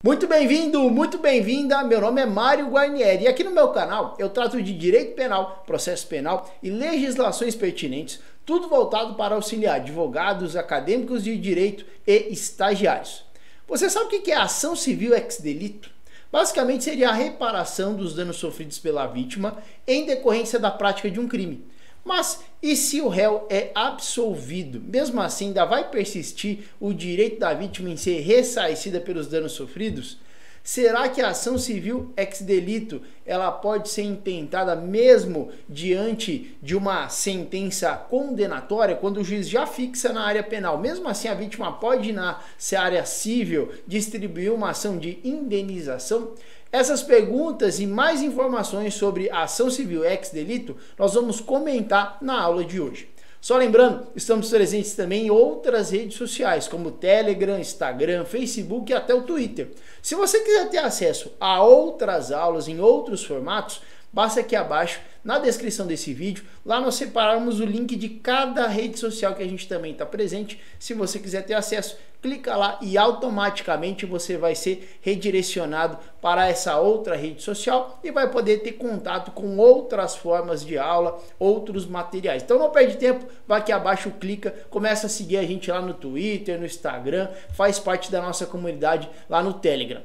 Muito bem-vindo, muito bem-vinda, meu nome é Mário Guarnieri e aqui no meu canal eu trato de direito penal, processo penal e legislações pertinentes, tudo voltado para auxiliar advogados, acadêmicos de direito e estagiários. Você sabe o que é ação civil ex delito? Basicamente seria a reparação dos danos sofridos pela vítima em decorrência da prática de um crime. Mas e se o réu é absolvido? Mesmo assim, ainda vai persistir o direito da vítima em ser ressarcida pelos danos sofridos? Será que a ação civil ex delito ela pode ser intentada mesmo diante de uma sentença condenatória, quando o juiz já fixa na área penal? Mesmo assim, a vítima pode ir na área civil distribuir uma ação de indenização? Essas perguntas e mais informações sobre a ação civil ex delito nós vamos comentar na aula de hoje. Só lembrando, estamos presentes também em outras redes sociais, como Telegram, Instagram, Facebook e até o Twitter. Se você quiser ter acesso a outras aulas em outros formatos, basta aqui abaixo, na descrição desse vídeo, lá nós separamos o link de cada rede social que a gente também está presente. Se você quiser ter acesso, clica lá e automaticamente você vai ser redirecionado para essa outra rede social e vai poder ter contato com outras formas de aula, outros materiais. Então não perde tempo, vai aqui abaixo, clica, começa a seguir a gente lá no Twitter, no Instagram, faz parte da nossa comunidade lá no Telegram.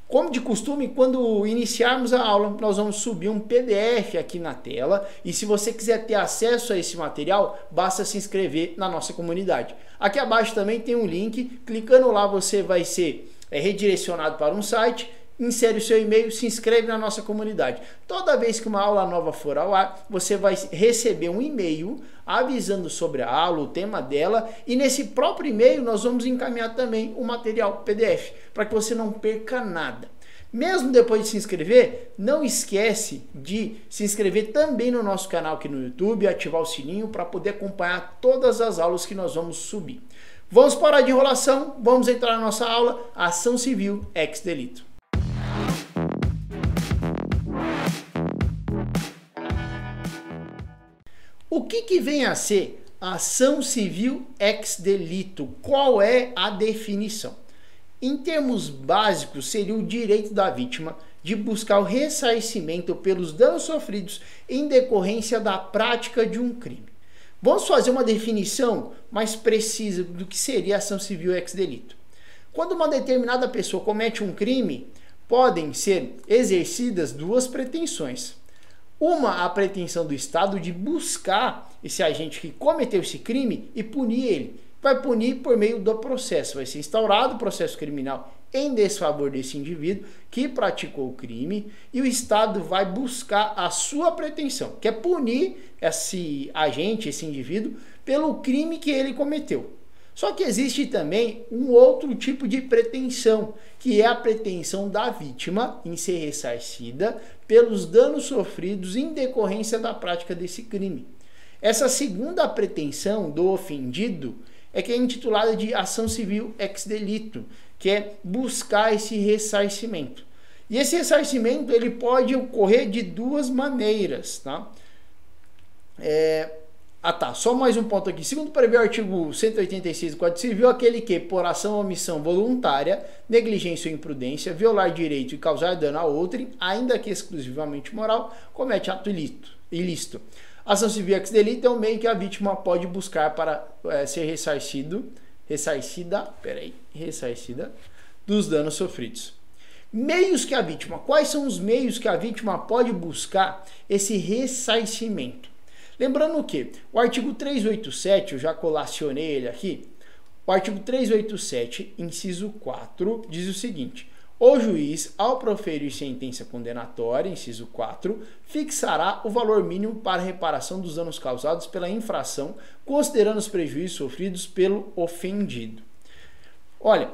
Como de costume, quando iniciarmos a aula, nós vamos subir um PDF aqui na tela e se você quiser ter acesso a esse material, basta se inscrever na nossa comunidade. Aqui abaixo também tem um link, clicando lá você vai ser redirecionado para um site, insere o seu e-mail, se inscreve na nossa comunidade. Toda vez que uma aula nova for ao ar, você vai receber um e-mail avisando sobre a aula, o tema dela, e nesse próprio e-mail nós vamos encaminhar também o material PDF, para que você não perca nada. Mesmo depois de se inscrever, não esquece de se inscrever também no nosso canal aqui no YouTube, ativar o sininho para poder acompanhar todas as aulas que nós vamos subir. Vamos parar de enrolação, vamos entrar na nossa aula, ação civil ex delito. O que vem a ser ação civil ex delito? Qual é a definição? Em termos básicos, seria o direito da vítima de buscar o ressarcimento pelos danos sofridos em decorrência da prática de um crime. Vamos fazer uma definição mais precisa do que seria ação civil ex delito. Quando uma determinada pessoa comete um crime, podem ser exercidas duas pretensões. Uma, a pretensão do Estado de buscar esse agente que cometeu esse crime e punir ele. Vai punir por meio do processo. Vai ser instaurado o processo criminal em desfavor desse indivíduo que praticou o crime e o Estado vai buscar a sua pretensão, que é punir esse agente, esse indivíduo, pelo crime que ele cometeu. Só que existe também um outro tipo de pretensão, que é a pretensão da vítima em ser ressarcida pelos danos sofridos em decorrência da prática desse crime. Essa segunda pretensão do ofendido é que é intitulada de ação civil ex delito, que é buscar esse ressarcimento. E esse ressarcimento ele pode ocorrer de duas maneiras, tá? Só mais um ponto aqui. Segundo prevê o artigo 186 do Código Civil, aquele que, por ação ou omissão voluntária, negligência ou imprudência, violar direito e causar dano a outrem, ainda que exclusivamente moral, comete ato ilícito. Ação civil ex delito é um meio que a vítima pode buscar para ser ressarcida dos danos sofridos. Quais são os meios que a vítima pode buscar esse ressarcimento? Lembrando que o artigo 387, eu já colacionei ele aqui, o artigo 387, inciso 4, diz o seguinte: o juiz, ao proferir sentença condenatória, inciso 4, fixará o valor mínimo para reparação dos danos causados pela infração, considerando os prejuízos sofridos pelo ofendido. Olha,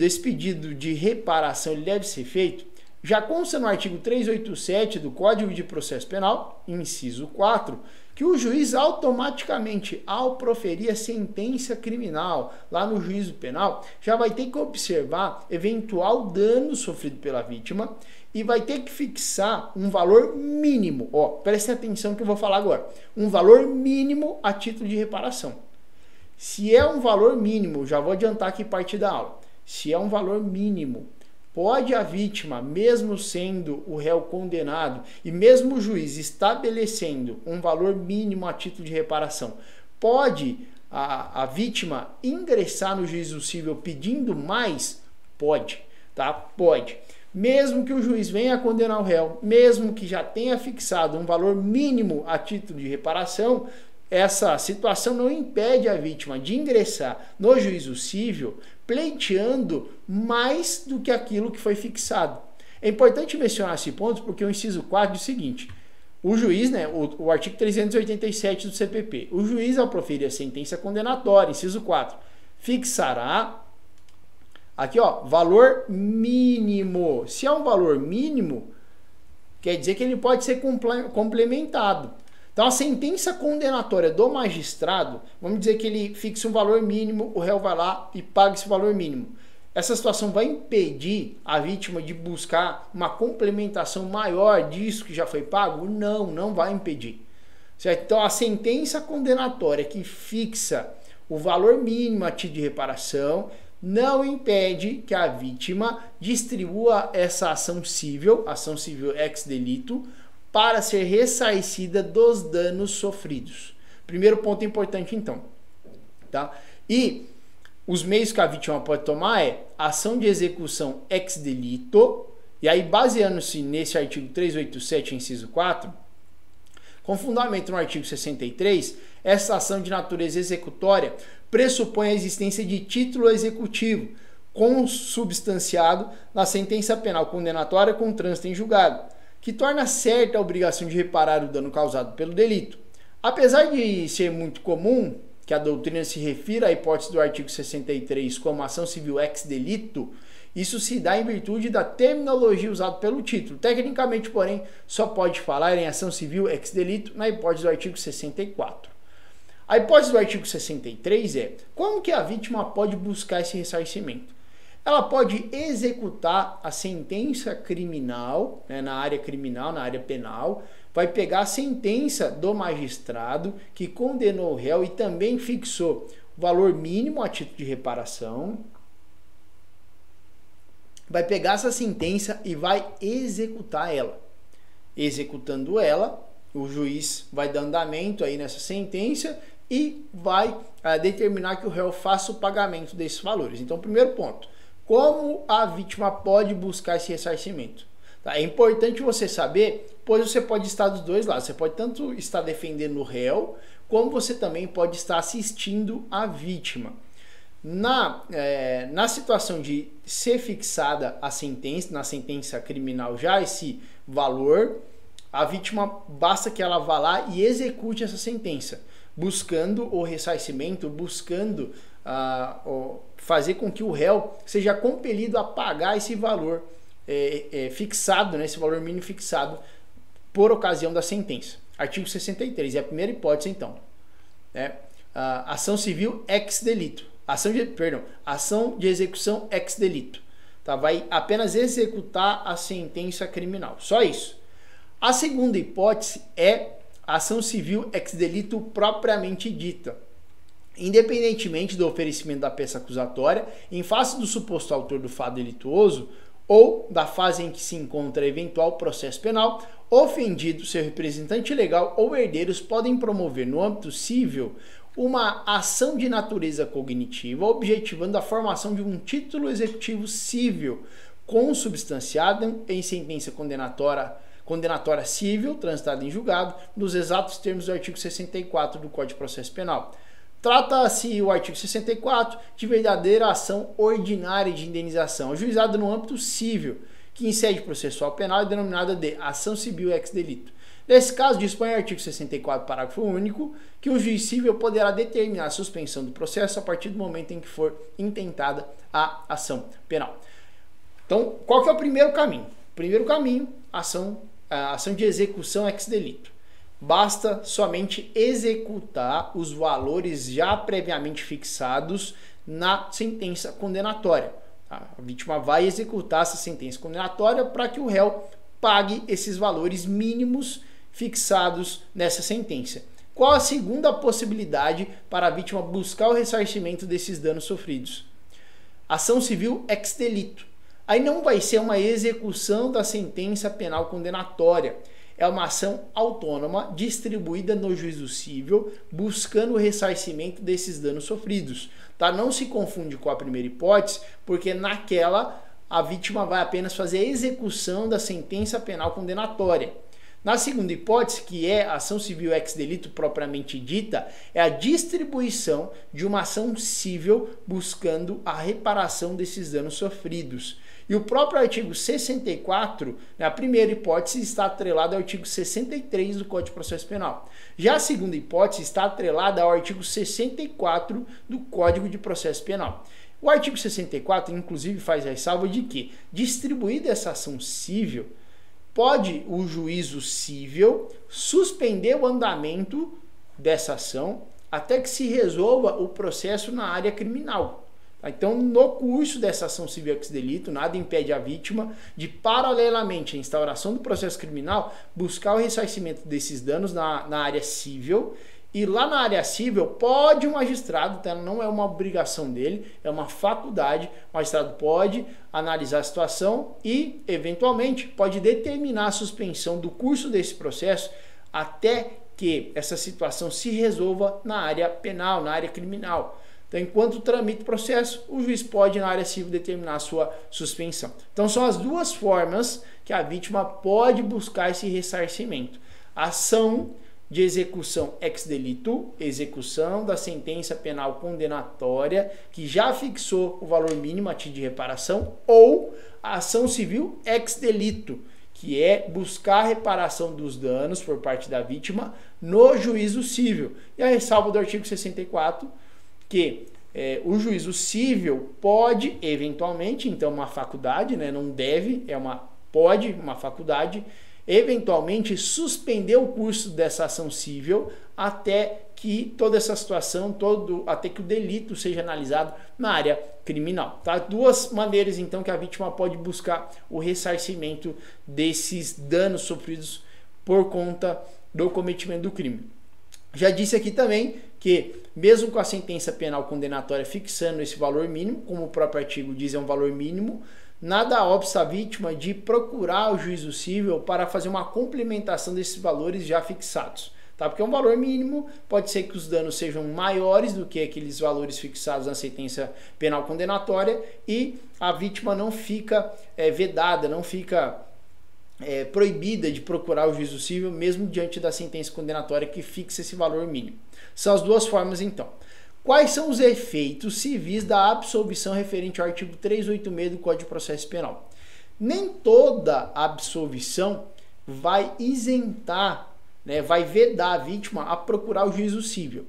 esse pedido de reparação ele deve ser feito, já consta no artigo 387 do Código de Processo Penal, inciso 4, que o juiz automaticamente, ao proferir a sentença criminal lá no juízo penal, já vai ter que observar eventual dano sofrido pela vítima e vai ter que fixar um valor mínimo. Prestem atenção que eu vou falar agora. Um valor mínimo a título de reparação. Se é um valor mínimo, já vou adiantar aqui parte da aula. se é um valor mínimo, pode a vítima, mesmo sendo o réu condenado e mesmo o juiz estabelecendo um valor mínimo a título de reparação, pode a vítima ingressar no juízo civil pedindo mais? Pode, tá? Pode. Mesmo que o juiz venha a condenar o réu, mesmo que já tenha fixado um valor mínimo a título de reparação, essa situação não impede a vítima de ingressar no juízo civil pleiteando mais do que aquilo que foi fixado. É importante mencionar esse ponto porque o inciso 4 diz o seguinte: o juiz, o artigo 387 do CPP, o juiz, ao proferir a sentença condenatória, inciso 4, fixará, aqui ó, valor mínimo. Se é um valor mínimo, quer dizer que ele pode ser complementado. Então a sentença condenatória do magistrado, vamos dizer que ele fixa um valor mínimo, o réu vai lá e paga esse valor mínimo. Essa situação vai impedir a vítima de buscar uma complementação maior disso que já foi pago? Não, não vai impedir. Certo? Então a sentença condenatória que fixa o valor mínimo a título de reparação não impede que a vítima distribua essa ação civil ex delito, para ser ressarcida dos danos sofridos. Primeiro ponto importante então, tá? E os meios que a vítima pode tomar é ação de execução ex delito, e aí baseando-se nesse artigo 387, inciso 4, com fundamento no artigo 63, essa ação de natureza executória pressupõe a existência de título executivo consubstanciado na sentença penal condenatória com trânsito em julgado, que torna certa a obrigação de reparar o dano causado pelo delito. Apesar de ser muito comum que a doutrina se refira à hipótese do artigo 63 como ação civil ex delito, isso se dá em virtude da terminologia usada pelo título. Tecnicamente, porém, só pode falar em ação civil ex delito na hipótese do artigo 64. A hipótese do artigo 63 é como que a vítima pode buscar esse ressarcimento. Ela pode executar a sentença criminal, na área criminal, na área penal, vai pegar a sentença do magistrado que condenou o réu e também fixou o valor mínimo a título de reparação, vai pegar essa sentença e vai executar ela. Executando ela, o juiz vai dar andamento aí nessa sentença e vai determinar que o réu faça o pagamento desses valores. Então, primeiro ponto, como a vítima pode buscar esse ressarcimento? Tá? É importante você saber, pois você pode estar dos dois lados. Você pode tanto estar defendendo o réu, como você também pode estar assistindo a vítima. Na situação de ser fixada a sentença, na sentença criminal já esse valor, a vítima basta que ela vá lá e execute essa sentença, buscando o ressarcimento, buscando fazer com que o réu seja compelido a pagar esse valor fixado, esse valor mínimo fixado por ocasião da sentença. Artigo 63, é a primeira hipótese então. Ação civil ex delito. Ação de execução ex delito. Tá? Vai apenas executar a sentença criminal. Só isso. A segunda hipótese é ação civil ex delito propriamente dita. Independentemente do oferecimento da peça acusatória, em face do suposto autor do fato delituoso ou da fase em que se encontra eventual processo penal, ofendido, seu representante legal ou herdeiros podem promover no âmbito civil uma ação de natureza cognitiva, objetivando a formação de um título executivo civil consubstanciado em sentença condenatória civil, transitada em julgado, nos exatos termos do artigo 64 do Código de Processo Penal. Trata-se o artigo 64 de verdadeira ação ordinária de indenização, ajuizada no âmbito civil, que em sede processual penal é denominada de ação civil ex delito. Nesse caso, dispõe o artigo 64, parágrafo único, que o juiz civil poderá determinar a suspensão do processo a partir do momento em que for intentada a ação penal. Então, qual que é o primeiro caminho? O primeiro caminho, a ação de execução ex delito. Basta somente executar os valores já previamente fixados na sentença condenatória. A vítima vai executar essa sentença condenatória para que o réu pague esses valores mínimos fixados nessa sentença. Qual a segunda possibilidade para a vítima buscar o ressarcimento desses danos sofridos? ação civil ex delito. Aí não vai ser uma execução da sentença penal condenatória. É uma ação autônoma distribuída no juízo civil, buscando o ressarcimento desses danos sofridos. Tá? Não se confunde com a primeira hipótese, porque naquela a vítima vai apenas fazer a execução da sentença penal condenatória. Na segunda hipótese, que é a ação civil ex delito propriamente dita, é a distribuição de uma ação civil buscando a reparação desses danos sofridos. E o próprio artigo 64, a primeira hipótese, está atrelada ao artigo 63 do Código de Processo Penal. Já a segunda hipótese está atrelada ao artigo 64 do Código de Processo Penal. O artigo 64, inclusive, faz a ressalva de que, distribuída essa ação civil, pode o juízo civil suspender o andamento dessa ação até que se resolva o processo na área criminal. Então, no curso dessa ação civil ex delito, nada impede a vítima de, paralelamente à instauração do processo criminal, buscar o ressarcimento desses danos na área civil. E lá na área civil, pode o magistrado, tá? Não é uma obrigação dele, é uma faculdade, o magistrado pode analisar a situação e, eventualmente, pode determinar a suspensão do curso desse processo até que essa situação se resolva na área penal, na área criminal. Então, enquanto tramita o processo, o juiz pode, na área civil, determinar a sua suspensão. Então, são as duas formas que a vítima pode buscar esse ressarcimento. Ação de execução ex delito, execução da sentença penal condenatória, que já fixou o valor mínimo a título de reparação, ou a ação civil ex delito, que é buscar a reparação dos danos por parte da vítima no juízo civil. E a ressalva do artigo 64, que o juízo civil pode, eventualmente, então uma faculdade, né, não deve, pode, uma faculdade, eventualmente suspender o curso dessa ação civil até que toda essa situação, até que o delito seja analisado na área criminal. Tá? Duas maneiras, então, que a vítima pode buscar o ressarcimento desses danos sofridos por conta do cometimento do crime. Já disse aqui também que, mesmo com a sentença penal condenatória fixando esse valor mínimo, como o próprio artigo diz, é um valor mínimo, nada obsta a vítima de procurar o juízo civil para fazer uma complementação desses valores já fixados. Tá? Porque é um valor mínimo, pode ser que os danos sejam maiores do que aqueles valores fixados na sentença penal condenatória e a vítima não fica vedada, não fica proibida de procurar o juízo civil, mesmo diante da sentença condenatória que fixa esse valor mínimo. São as duas formas, então. Quais são os efeitos civis da absolvição referente ao artigo 386 do Código de Processo Penal? Nem toda absolvição vai isentar, vai vedar a vítima a procurar o juízo civil.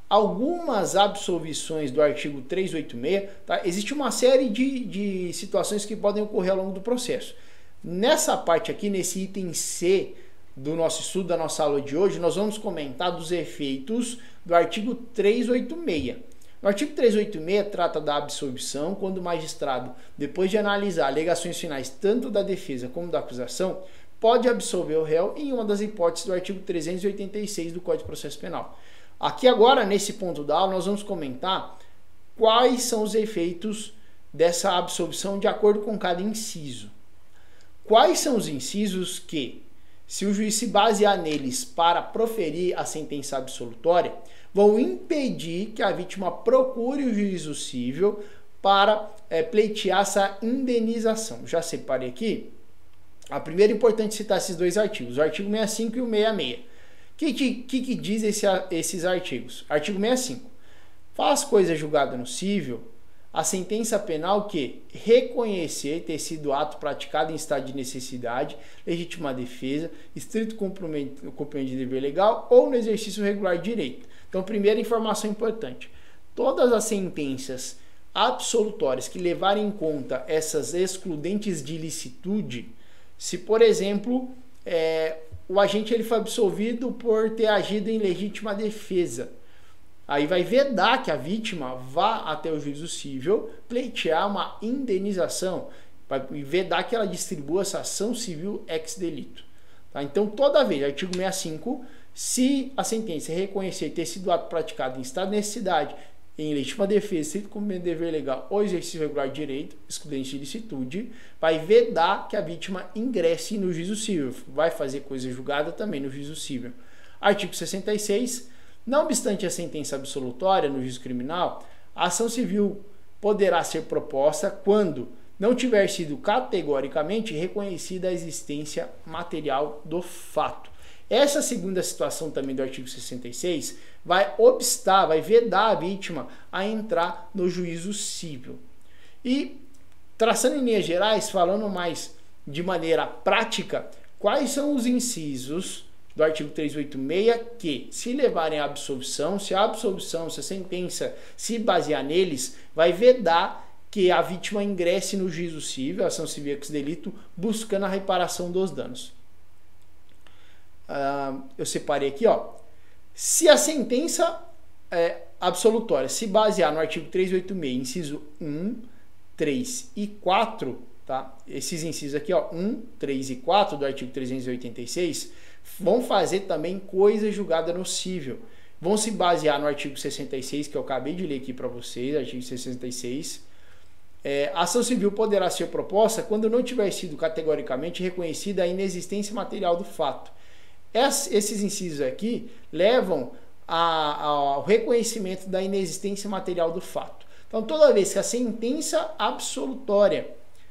Algumas absolvições do artigo 386, tá? Existe uma série de situações que podem ocorrer ao longo do processo. Nessa parte aqui, nesse item C do nosso estudo, da nossa aula de hoje, nós vamos comentar dos efeitos do artigo 386. O artigo 386 trata da absolvição quando o magistrado, depois de analisar alegações finais tanto da defesa como da acusação, pode absolver o réu em uma das hipóteses do artigo 386 do Código de Processo Penal. Aqui agora, nesse ponto da aula, nós vamos comentar quais são os efeitos dessa absolvição de acordo com cada inciso. Quais são os incisos que, se o juiz se basear neles para proferir a sentença absolutória, vão impedir que a vítima procure o juízo civil para pleitear essa indenização? Já separei aqui. A primeira é importante citar esses dois artigos, o artigo 65 e o 66. O que diz esses artigos? Artigo 65. Faz coisa julgada no cível a sentença penal que reconhecer ter sido ato praticado em estado de necessidade, legítima defesa, estrito cumprimento de dever legal ou no exercício regular de direito. Então, primeira informação importante. Todas as sentenças absolutórias que levarem em conta essas excludentes de ilicitude, se, por exemplo, o agente ele foi absolvido por ter agido em legítima defesa, aí vai vedar que a vítima vá até o juízo civil pleitear uma indenização, vai vedar que ela distribua essa ação civil ex delito. Tá? Então, toda vez, artigo 65, se a sentença reconhecer ter sido ato praticado em estado de necessidade em legítima defesa, estrito cumprimento de dever legal ou exercício regular de direito, excludente de ilicitude, vai vedar que a vítima ingresse no juízo civil, vai fazer coisa julgada também no juízo civil. Artigo 66, não obstante a sentença absolutória no juízo criminal, a ação civil poderá ser proposta quando não tiver sido categoricamente reconhecida a existência material do fato. Essa segunda situação também do artigo 66 vai obstar, vai vedar a vítima a entrar no juízo civil. E, traçando em linhas gerais, falando mais de maneira prática, quais são os incisos do artigo 386 que, se levarem à absolvição, se a sentença se basear neles, vai vedar que a vítima ingresse no juízo civil, ação civil ex delito, buscando a reparação dos danos. Eu separei aqui, ó. Se a sentença absolutória se basear no artigo 386, inciso 1, 3 e 4, tá? Esses incisos aqui, ó, 1, 3 e 4 do artigo 386, vão fazer também coisa julgada no cível. Vão se basear no artigo 66, que eu acabei de ler aqui para vocês, artigo 66. A ação civil poderá ser proposta quando não tiver sido categoricamente reconhecida a inexistência material do fato. Esses incisos aqui levam ao reconhecimento da inexistência material do fato. Então, toda vez que a sentença absolutória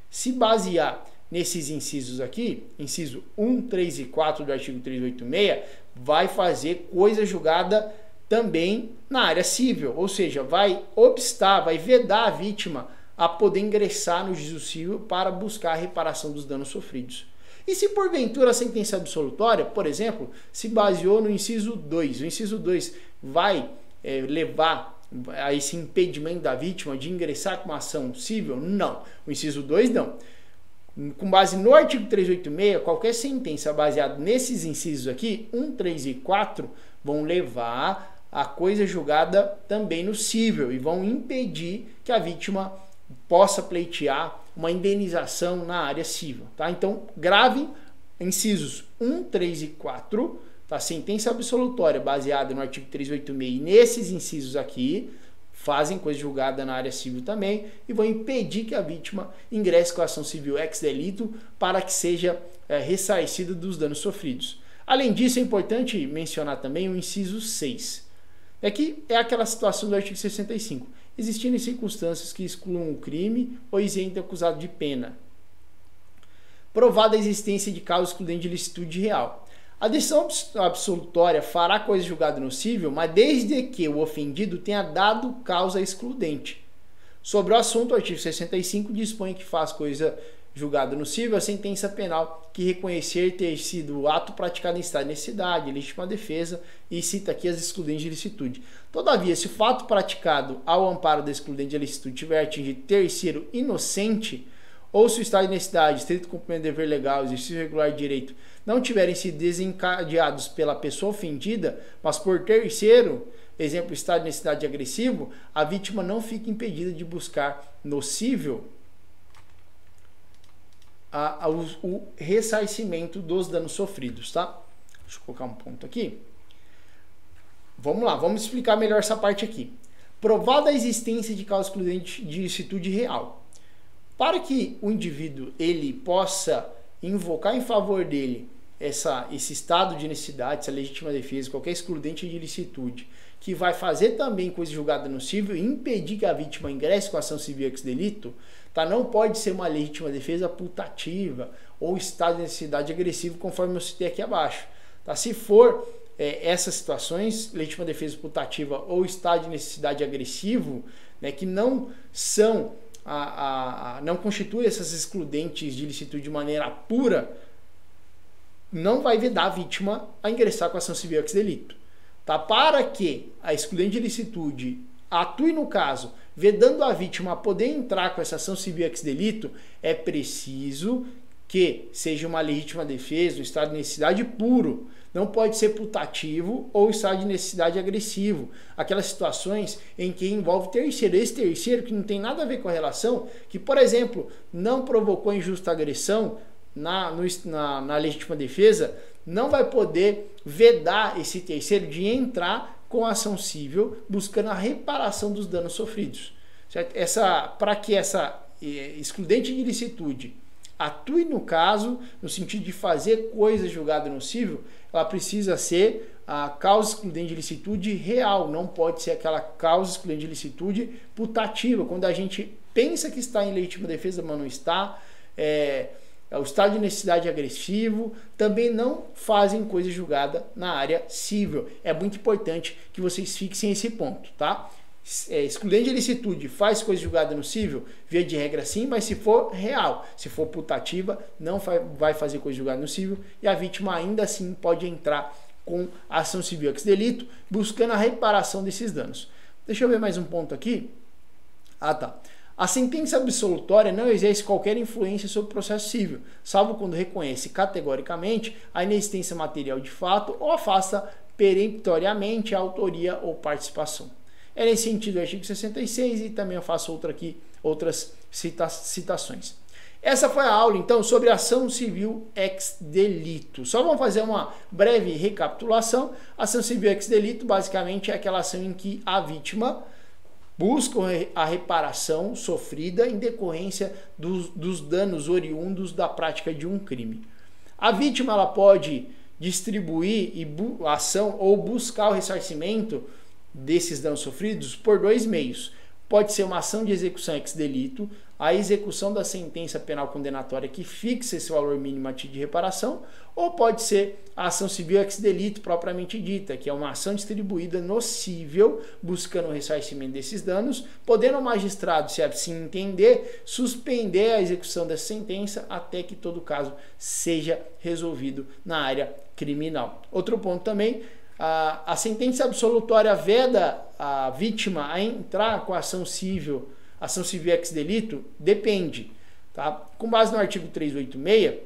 se basear nesses incisos aqui, inciso 1, 3 e 4 do artigo 386, vai fazer coisa julgada também na área civil, ou seja, vai obstar, vai vedar a vítima a poder ingressar no juízo civil para buscar a reparação dos danos sofridos. E se porventura a sentença absolutória, por exemplo, se baseou no inciso 2, o inciso 2 vai levar a esse impedimento da vítima de ingressar com uma ação civil? Não. O inciso 2 não. Com base no artigo 386, qualquer sentença baseada nesses incisos aqui, 1, 3 e 4, vão levar a coisa julgada também no cível e vão impedir que a vítima possa pleitear uma indenização na área civil, tá? Então, gravem incisos 1, 3 e 4, tá? Sentença absolutória baseada no artigo 386 e nesses incisos aqui fazem coisa julgada na área civil também e vão impedir que a vítima ingresse com a ação civil ex delito para que seja ressarcida dos danos sofridos. Além disso, é importante mencionar também o inciso 6. Aqui é aquela situação do artigo 65. Existindo circunstâncias que excluam o crime ou isentem o acusado de pena. Provada a existência de causa excludente de ilicitude real. A decisão absolutória fará coisa julgada no cível, mas desde que o ofendido tenha dado causa excludente. Sobre o assunto, o artigo 65 dispõe que faz coisa julgada no cível a sentença penal que reconhecer ter sido o ato praticado em estado de necessidade, legítima defesa, e cita aqui as excludentes de ilicitude. Todavia, se o fato praticado ao amparo da excludente de ilicitude tiver atingido terceiro inocente, ou se o estado de necessidade, estrito cumprimento de dever legal, exercício regular de direito, não tiverem sido desencadeados pela pessoa ofendida, mas por terceiro, exemplo, estado de necessidade agressivo, a vítima não fica impedida de buscar no cível o ressarcimento dos danos sofridos, tá? Deixa eu colocar um ponto aqui. Vamos lá, vamos explicar melhor essa parte aqui. Provada a existência de causa excludente de ilicitude real. Para que o indivíduo ele possa invocar em favor dele esse estado de necessidade, essa legítima defesa, qualquer excludente de ilicitude, que vai fazer também coisa julgada no cível e impedir que a vítima ingresse com ação civil ex delito, tá? Não pode ser uma legítima defesa putativa ou estado de necessidade agressivo, conforme eu citei aqui abaixo. Tá? Se for essas situações, legítima defesa putativa ou estado de necessidade agressivo, né, que não são não constituem essas excludentes de ilicitude de maneira pura, não vai vedar a vítima a ingressar com ação civil ex delito. Tá? Para que a excludente de ilicitude atue no caso, vedando a vítima a poder entrar com essa ação civil ex delito, é preciso que seja uma legítima defesa, um estado de necessidade puro. Não pode ser putativo ou estado de necessidade agressivo. Aquelas situações em que envolve terceiro. Esse terceiro que não tem nada a ver com a relação, que, por exemplo, não provocou injusta agressão na legítima defesa, não vai poder vedar esse terceiro de entrar com a ação civil, buscando a reparação dos danos sofridos. Para que essa excludente de ilicitude atue no caso, no sentido de fazer coisa julgada no cível, ela precisa ser a causa excludente de ilicitude real, não pode ser aquela causa excludente de ilicitude putativa, quando a gente pensa que está em legítima defesa, mas não está, o estado de necessidade agressivo, também não fazem coisa julgada na área civil. É muito importante que vocês fixem esse ponto, tá? Excludente de ilicitude faz coisa julgada no cível, via de regra sim, mas se for real, se for putativa, não vai fazer coisa julgada no cível e a vítima ainda assim pode entrar com ação civil ex delito, buscando a reparação desses danos. Deixa eu ver mais um ponto aqui. Tá. A sentença absolutória não exerce qualquer influência sobre o processo civil, salvo quando reconhece categoricamente a inexistência material de fato ou afasta peremptoriamente a autoria ou participação. É nesse sentido o artigo 66 e também eu faço outras citações. Essa foi a aula, então, sobre ação civil ex delito. Só vamos fazer uma breve recapitulação. Ação civil ex delito, basicamente, é aquela ação em que a vítima busca a reparação sofrida em decorrência dos danos oriundos da prática de um crime. A vítima ela pode distribuir a ação ou buscar o ressarcimento desses danos sofridos por dois meios. Pode ser uma ação de execução ex delito, a execução da sentença penal condenatória que fixa esse valor mínimo a título de reparação, ou pode ser a ação civil ex delito propriamente dita, que é uma ação distribuída no cível, buscando o ressarcimento desses danos, podendo o magistrado, se assim entender, suspender a execução dessa sentença até que todo caso seja resolvido na área criminal. Outro ponto também, a sentença absolutória veda a vítima a entrar com a ação civil ex delito, depende. Tá? Com base no artigo 386,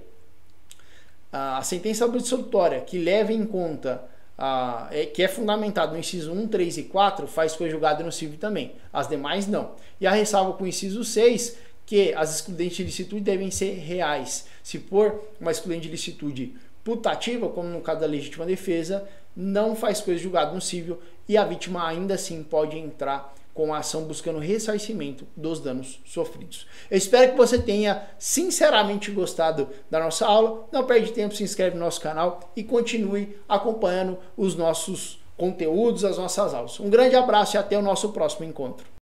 a sentença absolutória que leva em conta, que é fundamentado no inciso 1, 3 e 4, faz coisa julgada no cível também. As demais não. E a ressalva com o inciso 6, que as excludentes de ilicitude devem ser reais. Se for uma excludente de ilicitude putativa, como no caso da legítima defesa, não faz coisa julgada no cível e a vítima ainda assim pode entrar com a ação buscando ressarcimento dos danos sofridos. Eu espero que você tenha sinceramente gostado da nossa aula. Não perde tempo, se inscreve no nosso canal e continue acompanhando os nossos conteúdos, as nossas aulas. Um grande abraço e até o nosso próximo encontro.